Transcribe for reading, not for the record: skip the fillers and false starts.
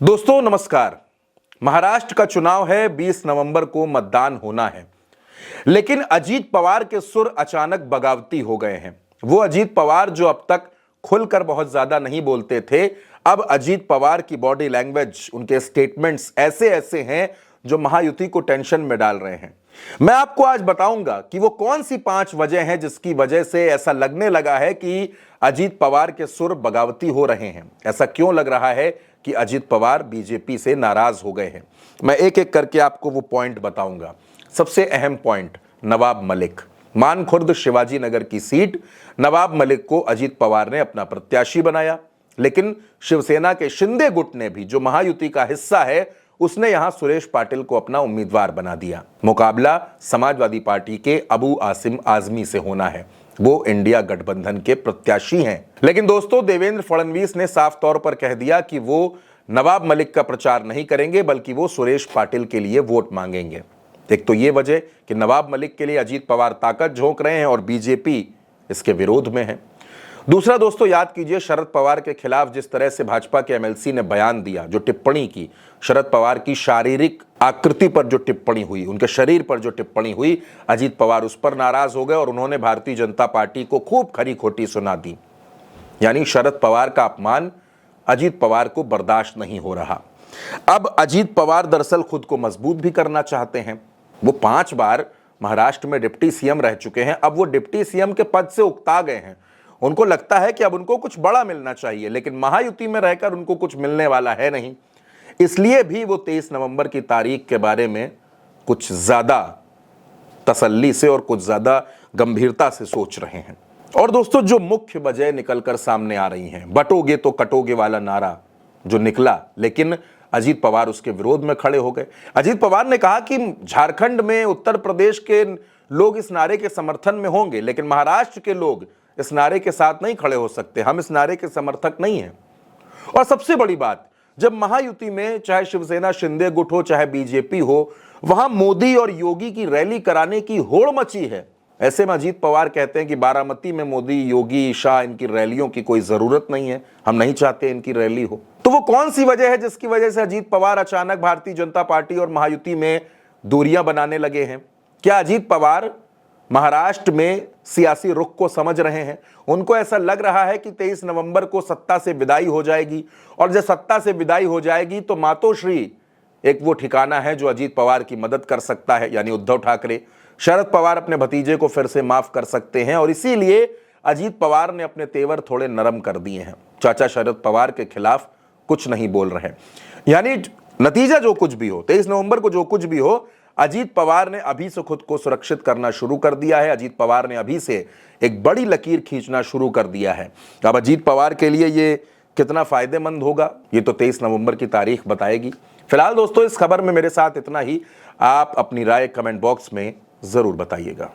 दोस्तों नमस्कार। महाराष्ट्र का चुनाव है, 20 नवंबर को मतदान होना है। लेकिन अजीत पवार के सुर अचानक बगावती हो गए हैं। वो अजीत पवार जो अब तक खुलकर बहुत ज्यादा नहीं बोलते थे, अब अजीत पवार की बॉडी लैंग्वेज, उनके स्टेटमेंट्स ऐसे ऐसे हैं जो महायुति को टेंशन में डाल रहे हैं। मैं आपको आज बताऊंगा कि वो कौन सी 5 वजह हैं जिसकी वजह से ऐसा लगने लगा है कि अजीत पवार के सुर बगावती हो रहे हैं। ऐसा क्यों लग रहा है कि अजीत पवार बीजेपी से नाराज हो गए हैं। मैं एक एक करके आपको वो पॉइंट बताऊंगा। सबसे अहम पॉइंट, नवाब मलिक। मानखुर्द शिवाजी नगर की सीट, नवाब मलिक को अजीत पवार ने अपना प्रत्याशी बनाया, लेकिन शिवसेना के शिंदे गुट ने भी, जो महायुति का हिस्सा है, उसने यहां सुरेश पाटिल को अपना उम्मीदवार बना दिया। मुकाबला समाजवादी पार्टी के अबू आसिम आजमी से होना है। वो इंडिया गठबंधन के प्रत्याशी हैं। लेकिन दोस्तों, देवेंद्र फडणवीस ने साफ तौर पर कह दिया कि वो नवाब मलिक का प्रचार नहीं करेंगे, बल्कि वो सुरेश पाटिल के लिए वोट मांगेंगे। एक तो ये वजह कि नवाब मलिक के लिए अजीत पवार ताकत झोंक रहे हैं और बीजेपी इसके विरोध में है। दूसरा दोस्तों, याद कीजिए शरद पवार के खिलाफ जिस तरह से भाजपा के एमएलसी ने बयान दिया, जो टिप्पणी की, शरद पवार की शारीरिक आकृति पर जो टिप्पणी हुई, उनके शरीर पर जो टिप्पणी हुई, अजीत पवार उस पर नाराज हो गए और उन्होंने भारतीय जनता पार्टी को खूब खरी खोटी सुना दी। यानी शरद पवार का अपमान अजीत पवार को बर्दाश्त नहीं हो रहा। अब अजीत पवार दरअसल खुद को मजबूत भी करना चाहते हैं। वो 5 बार महाराष्ट्र में डिप्टी सीएम रह चुके हैं। अब वो डिप्टी सीएम के पद से उकता गए हैं। उनको लगता है कि अब उनको कुछ बड़ा मिलना चाहिए, लेकिन महायुति में रहकर उनको कुछ मिलने वाला है नहीं। इसलिए भी वो 23 नवंबर की तारीख के बारे में कुछ ज्यादा तसल्ली से और कुछ ज्यादा गंभीरता से सोच रहे हैं। और दोस्तों, जो मुख्य वजह निकलकर सामने आ रही हैं, बटोगे तो कटोगे वाला नारा जो निकला, लेकिन अजीत पवार उसके विरोध में खड़े हो गए। अजीत पवार ने कहा कि झारखंड में, उत्तर प्रदेश के लोग इस नारे के समर्थन में होंगे, लेकिन महाराष्ट्र के लोग इस नारे के साथ नहीं खड़े हो सकते। हम इस नारे के समर्थक नहीं हैं। और सबसे बड़ी बात, जब महायुति में चाहे शिवसेना शिंदे गुट हो, चाहे बीजेपी हो, वहां मोदी और योगी की रैली कराने की होड़ मची है। ऐसे में अजीत पवार कहते हैं कि बारामती में मोदी, योगी, शाह, इनकी रैलियों की कोई जरूरत नहीं है, हम नहीं चाहते इनकी रैली हो। तो वो कौन सी वजह है जिसकी वजह से अजीत पवार अचानक भारतीय जनता पार्टी और महायुति में दूरियां बनाने लगे हैं? क्या अजीत पवार महाराष्ट्र में सियासी रुख को समझ रहे हैं? उनको ऐसा लग रहा है कि 23 नवंबर को सत्ता से विदाई हो जाएगी, और जब सत्ता से विदाई हो जाएगी तो मातोश्री एक वो ठिकाना है जो अजीत पवार की मदद कर सकता है, यानी उद्धव ठाकरे। शरद पवार अपने भतीजे को फिर से माफ कर सकते हैं, और इसीलिए अजीत पवार ने अपने तेवर थोड़े नरम कर दिए हैं। चाचा शरद पवार के खिलाफ कुछ नहीं बोल रहे। यानी नतीजा जो कुछ भी हो, 23 नवंबर को जो कुछ भी हो, अजीत पवार ने अभी से खुद को सुरक्षित करना शुरू कर दिया है। अजीत पवार ने अभी से एक बड़ी लकीर खींचना शुरू कर दिया है। अब अजीत पवार के लिए ये कितना फायदेमंद होगा, ये तो 23 नवंबर की तारीख बताएगी। फिलहाल दोस्तों, इस खबर में मेरे साथ इतना ही। आप अपनी राय कमेंट बॉक्स में जरूर बताइएगा।